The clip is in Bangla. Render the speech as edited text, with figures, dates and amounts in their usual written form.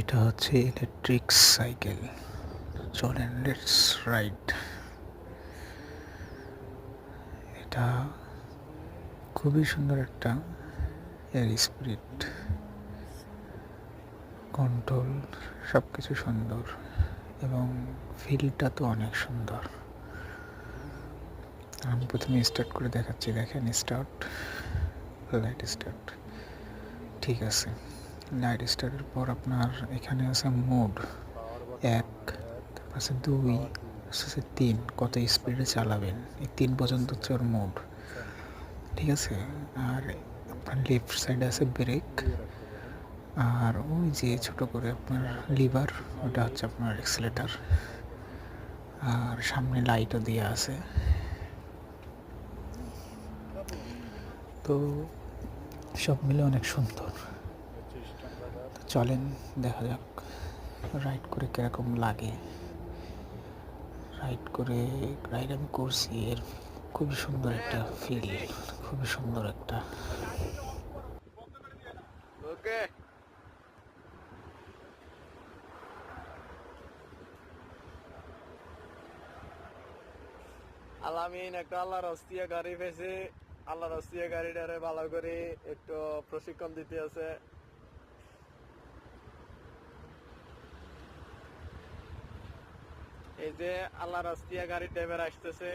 এটা হচ্ছে ইলেকট্রিক সাইকেল। চলেন লেটস রাইড। এটা খুবই সুন্দর একটা এর স্পিরিট, কন্ট্রোল, সব কিছু সুন্দর এবং ফিলটা তো অনেক সুন্দর। আমি প্রথমে স্টার্ট করে দেখাচ্ছি, দেখেন স্টার্ট, লাইট স্টার্ট, ঠিক আছে। লাইট স্টার্টের পর আপনার এখানে আছে মোড 1, তারপর আছে 2, আছে 3, কত স্পিডে চালাবেন, এই 3 পর্যন্ত হচ্ছে ওর মোড, ঠিক আছে। আর আপনার লেফট সাইডে আছে ব্রেক, আর ওই যে ছোট করে আপনার লিভার, ওটা হচ্ছে আপনার এক্সেলেটার, আর সামনে লাইটও দেওয়া আছে। তো সব মিলে অনেক সুন্দর। তো চলেন দেখা যাক রাইড করে কীরকম লাগে। রাইড আমি করছি, এর খুবই সুন্দর একটা ফিল, খুবই সুন্দর একটা। ওকে, আলামিন একটা আল্লাহর হস্তিয়া গাড়ি পেয়েছে। আল্লাহর হস্তিয়া গাড়িটারে ভালো করে একটু প্রশিক্ষণ দিতে আছে। এই যে আল্লাহর হস্তিয়া গাড়ির ড্রাইভার আসতেছে।